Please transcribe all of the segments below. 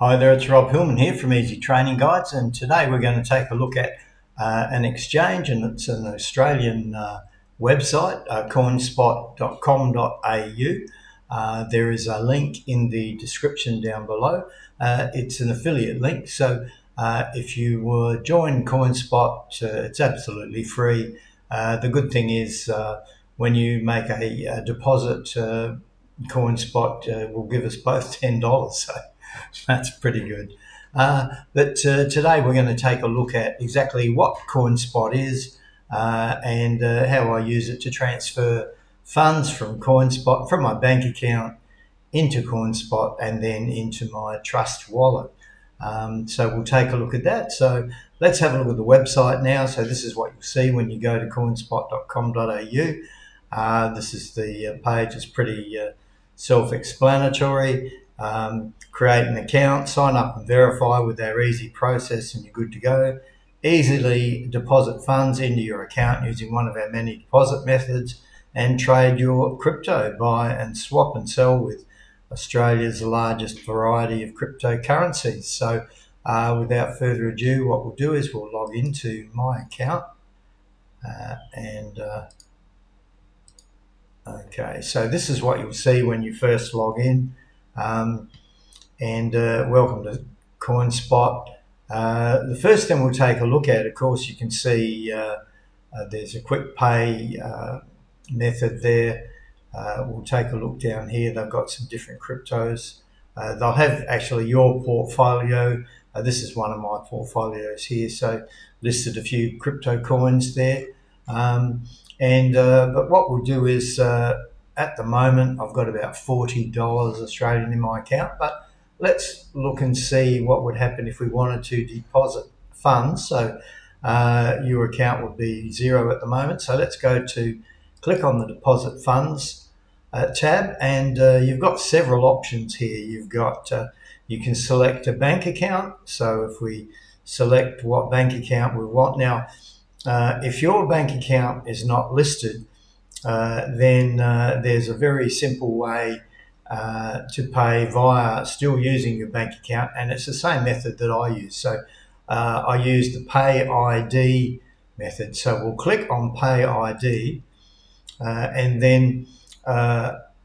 Hi there, it's Rob Hillman here from Easy Training Guides, and today we're going to take a look at an exchange, and it's an Australian website, coinspot.com.au. There is a link in the description down below. It's an affiliate link, so if you join Coinspot, it's absolutely free. The good thing is when you make a deposit, Coinspot will give us both $10, so that's pretty good. But today we're going to take a look at exactly what Coinspot is and how I use it to transfer funds from Coinspot, from my bank account into Coinspot and then into my trust wallet. So we'll take a look at that. So let's have a look at the website now. So this is what you'll see when you go to coinspot.com.au. This is the page. It's pretty self-explanatory. Create an account, sign up and verify with our easy process, and you're good to go. Easily deposit funds into your account using one of our many deposit methods, and trade your crypto, buy and swap and sell with Australia's largest variety of cryptocurrencies. So without further ado, what we'll do is we'll log into my account okay, so this is what you'll see when you first log in. Welcome to Coinspot. The first thing we'll take a look at, of course, you can see there's a quick pay method there. We'll take a look down here. They've got some different cryptos. They'll have actually your portfolio. This is one of my portfolios here, so listed a few crypto coins there. But what we'll do is at the moment I've got about $40 Australian in my account, but let's look and see what would happen if we wanted to deposit funds. So your account would be zero at the moment. So let's go to click on the deposit funds tab, and you've got several options here. You've got you can select a bank account. So if we select what bank account we want now, if your bank account is not listed, then there's a very simple way to pay via still using your bank account, and it's the same method that I use. So I use the Pay ID method. So we'll click on Pay ID, and then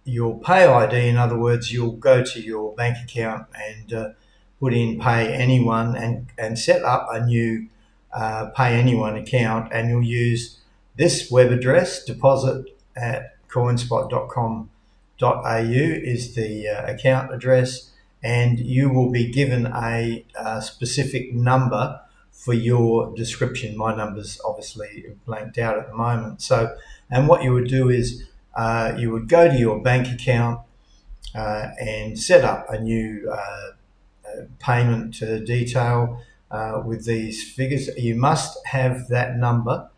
your Pay ID, in other words, you'll go to your bank account and put in Pay Anyone and set up a new Pay Anyone account, and you'll use this web address, deposit@coinspot.com.au is the account address, and you will be given a specific number for your description. My number's obviously blanked out at the moment. So, and what you would do is you would go to your bank account and set up a new payment detail with these figures. You must have that number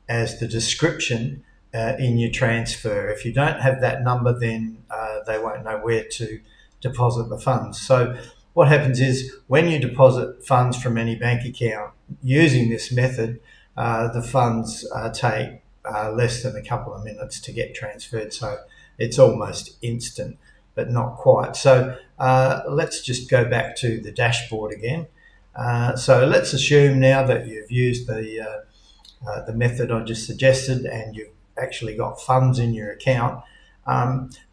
as the description in your transfer. If you don't have that number, then they won't know where to deposit the funds. So what happens is when you deposit funds from any bank account using this method, the funds take less than a couple of minutes to get transferred. So it's almost instant, but not quite. So let's just go back to the dashboard again. So let's assume now that you've used the method I just suggested and you've actually got funds in your account.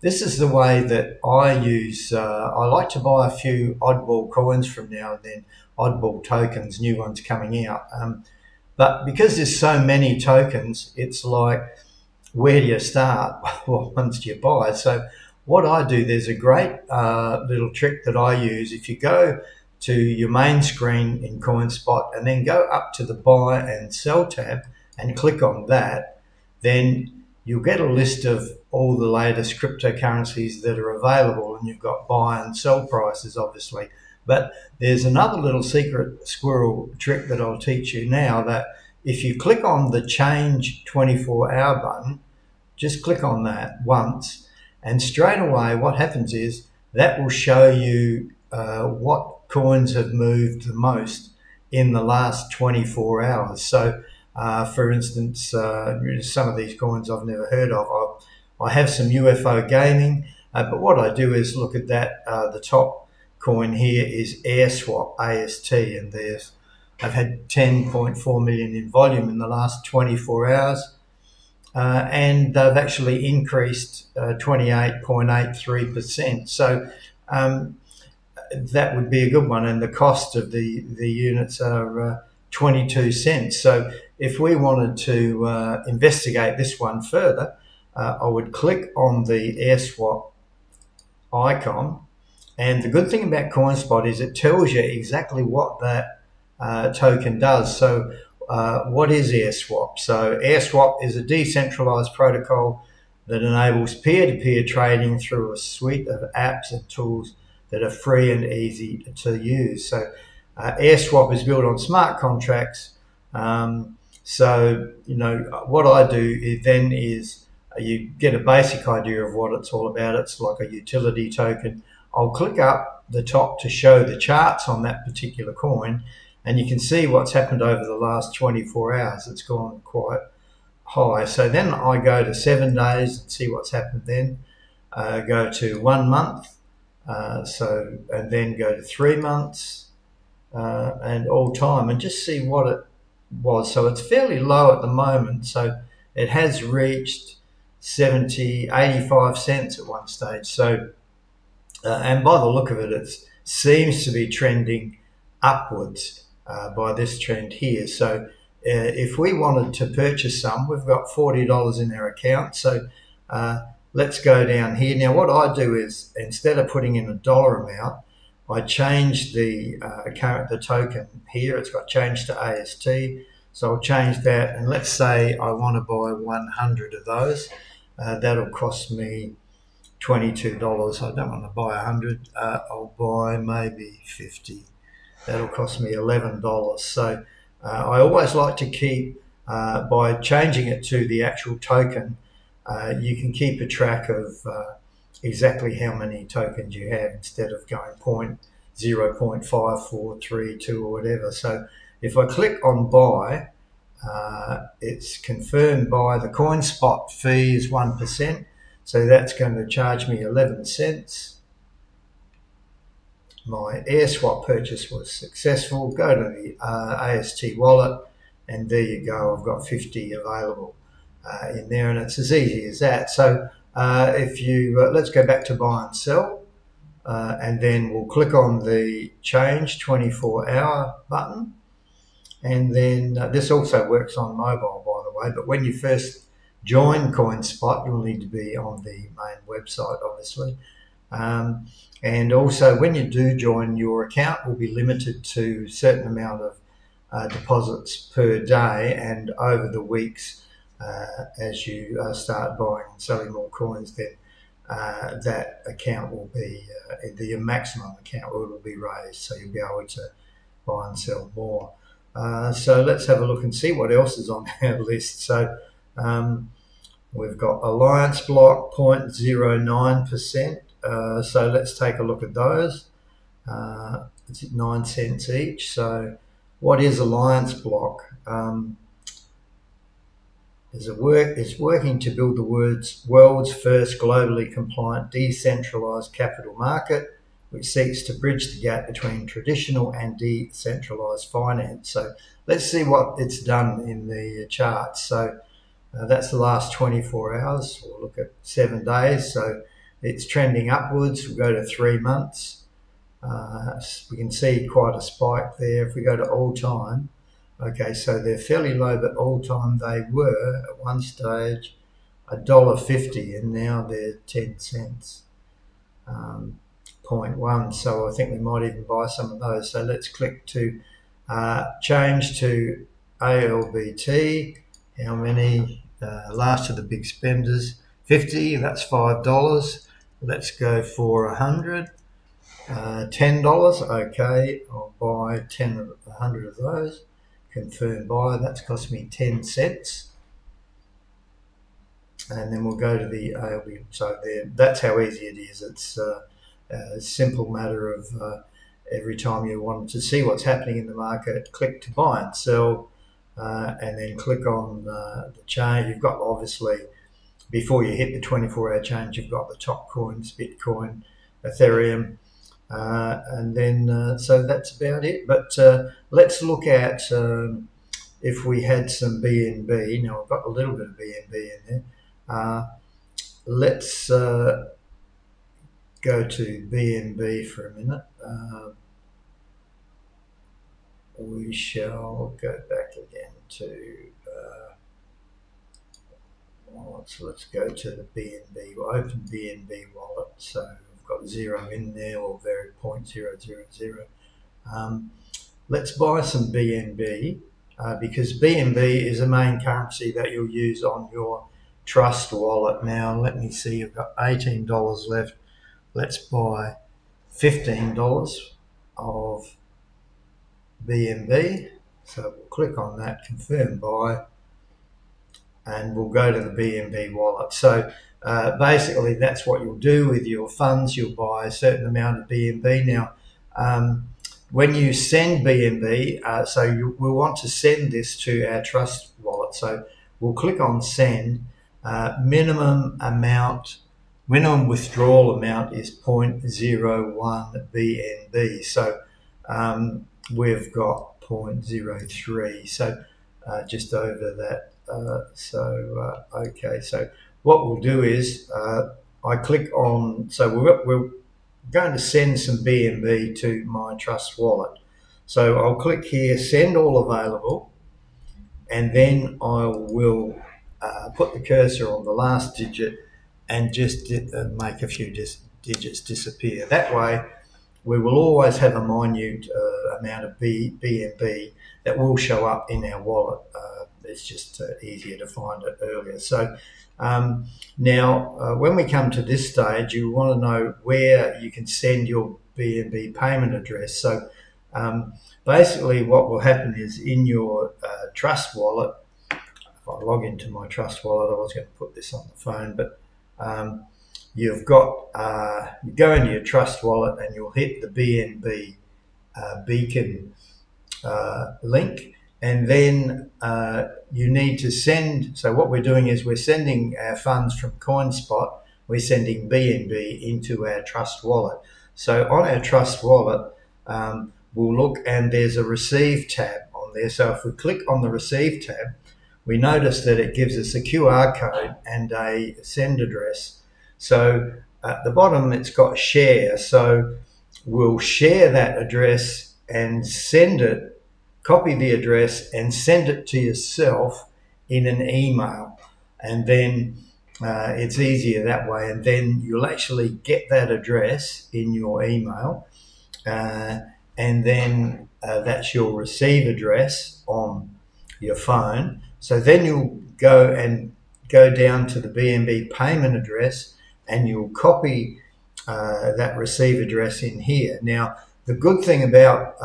This is the way that I use. I like to buy a few oddball coins from now and then, oddball tokens, new ones coming out. But because there's so many tokens, it's like, where do you start? What ones do you buy? So what I do, there's a great little trick that I use. If you go to your main screen in Coinspot and then go up to the buy and sell tab and click on that, then you'll get a list of all the latest cryptocurrencies that are available, and you've got buy and sell prices, obviously. But there's another little secret squirrel trick that I'll teach you now, that if you click on the change 24-hour button, just click on that once, and straight away what happens is that will show you what coins have moved the most in the last 24 hours. So for instance, some of these coins I've never heard of. I have some UFO gaming, but what I do is look at that, the top coin here is AirSwap, AST, and they've had 10.4 million in volume in the last 24 hours. And they've actually increased 28.83%. So that would be a good one. And the cost of the units are 22 cents. So if we wanted to investigate this one further, I would click on the AirSwap icon. And the good thing about Coinspot is it tells you exactly what that token does. So what is AirSwap? So AirSwap is a decentralized protocol that enables peer-to-peer trading through a suite of apps and tools that are free and easy to use. So AirSwap is built on smart contracts. So, what I do is you get a basic idea of what it's all about. It's like a utility token. I'll click up the top to show the charts on that particular coin, and you can see what's happened over the last 24 hours. It's gone quite high. So then I go to 7 days and see what's happened then. Go to 1 month, and then go to 3 months and all time, and just see what it was. So it's fairly low at the moment. So it has reached 85 cents at one stage. So and by the look of it, it seems to be trending upwards by this trend here. So if we wanted to purchase some, we've got $40 in our account. So let's go down here. Now what I do is, instead of putting in a dollar amount, I change the token here. It's got changed to AST. So I'll change that, and let's say I want to buy 100 of those. That'll cost me $22. I don't want to buy 100. I'll buy maybe 50. That'll cost me $11. So I always like to keep, by changing it to the actual token, you can keep a track of exactly how many tokens you have instead of going 0.5432 or whatever. So if I click on buy, it's confirmed by the Coinspot fee is 1%. So that's going to charge me 11 cents. My AirSwap purchase was successful. Go to the AST wallet, and there you go. I've got 50 available in there, and it's as easy as that. So if you let's go back to buy and sell, and then we'll click on the change 24-hour button, and then this also works on mobile, by the way. But when you first join Coinspot, you'll need to be on the main website, obviously. And also, when you do join, your account will be limited to a certain amount of deposits per day, and over the weeks, as you start buying and selling more coins, then that account will be, the maximum account will be raised, so you'll be able to buy and sell more. So let's have a look and see what else is on our list. So we've got Alliance Block 0.09%. So let's take a look at those. It's 9 cents each. So what is Alliance Block? It's working to build the world's first globally compliant decentralized capital market, which seeks to bridge the gap between traditional and decentralized finance. So let's see what it's done in the charts. So that's the last 24 hours. We'll look at 7 days. So it's trending upwards. We'll go to 3 months. We can see quite a spike there. If we go to all time, okay, so they're fairly low, but all time they were at one stage $1.50, and now they're 10 cents. 0.1. So I think we might even buy some of those. So let's click to change to ALBT. How many? Last of the big spenders, 50. That's $5. Let's go for 100. $10. Okay, I'll buy 100 of those. Confirm buy. That's cost me 10 cents. And then we'll go to the ALB. So there, that's how easy it is. It's a simple matter of every time you want to see what's happening in the market, click to buy and sell, and then click on the change. You've got, obviously, before you hit the 24-hour change, you've got the top coins: Bitcoin, Ethereum, And then, so that's about it. But let's look at if we had some BNB. Now, I've got a little bit of BNB in there. Let's go to BNB for a minute. We shall go back again to wallets. Let's go to the BNB. We'll open BNB wallet. So we've got 0 in there, or very 0.000. Let's buy some BNB because BNB is a main currency that you'll use on your Trust wallet. Now, let me see, I've got $18 left. Let's buy $15 of BNB. So we'll click on that, confirm buy, and we'll go to the BNB wallet. So basically, that's what you'll do with your funds. You'll buy a certain amount of BNB. Now, when you send BNB, we'll want to send this to our Trust wallet. So we'll click on send. Minimum withdrawal amount is 0.01 BNB. So we've got 0.03. So just over that. Okay. So what we'll do is I click on. So we're going to send some BNB to my Trust wallet. So I'll click here, send all available, and then I will put the cursor on the last digit and just make a few digits disappear. That way, we will always have a minute amount of BNB that will show up in our wallet. It's just easier to find it earlier. So now, when we come to this stage, you want to know where you can send your BNB payment address. So basically what will happen is in your Trust wallet, if I log into my Trust wallet, I was going to put this on the phone, but you've got, you go into your Trust wallet and you'll hit the BNB beacon link, and then you need to send. So what we're doing is we're sending our funds from Coinspot. We're sending BNB into our Trust wallet. So on our Trust wallet, we'll look, and there's a Receive tab on there. So if we click on the Receive tab, we notice that it gives us a QR code and a send address. So at the bottom, it's got share. So we'll share that address and send it, copy the address and send it to yourself in an email. And then it's easier that way. And then you'll actually get that address in your email. And then that's your receive address on your phone. So then you'll go down to the BNB payment address and you'll copy that receive address in here. Now, the good thing about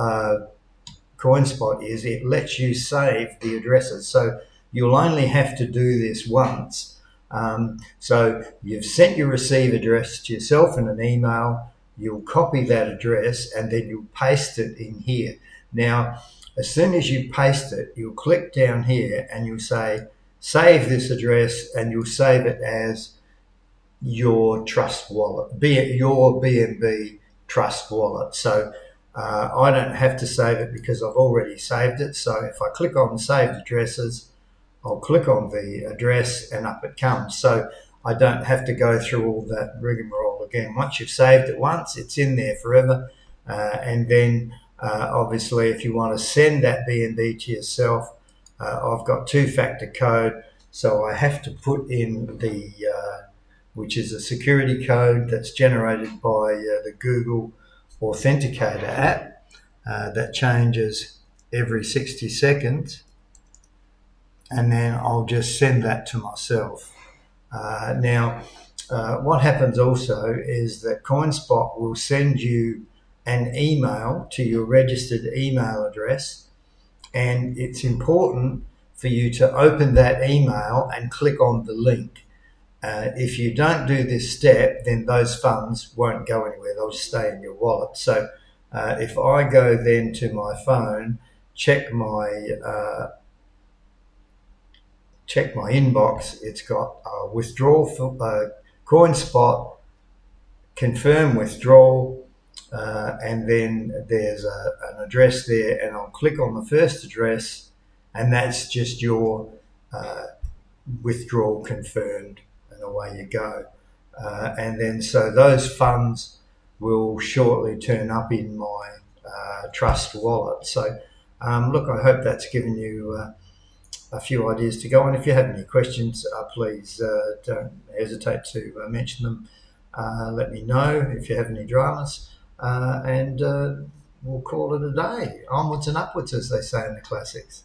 Coinspot is it lets you save the addresses. So you'll only have to do this once. So you've sent your receive address to yourself in an email, you'll copy that address and then you'll paste it in here. Now, as soon as you paste it, you'll click down here and you'll say, save this address, and you'll save it as your Trust wallet, be it your BNB Trust wallet. So I don't have to save it because I've already saved it. So if I click on saved addresses, I'll click on the address and up it comes. So I don't have to go through all that rigmarole again. Once you've saved it once, it's in there forever. And then obviously if you want to send that BNB to yourself, I've got two-factor code. So I have to put in the, which is a security code that's generated by the Google Authenticator app that changes every 60 seconds. And then I'll just send that to myself. Now, what happens also is that Coinspot will send you an email to your registered email address, and it's important for you to open that email and click on the link. If you don't do this step, then those funds won't go anywhere. They'll just stay in your wallet. So if I go then to my phone, check my inbox, it's got withdrawal for Coinspot, confirm withdrawal, and then there's an address there, and I'll click on the first address, and that's just your withdrawal confirmed, and away you go. And then so those funds will shortly turn up in my trust wallet. So look, I hope that's given you a few ideas to go on. If you have any questions, please don't hesitate to mention them. Let me know if you have any dramas, and we'll call it a day. Onwards and upwards, as they say in the classics.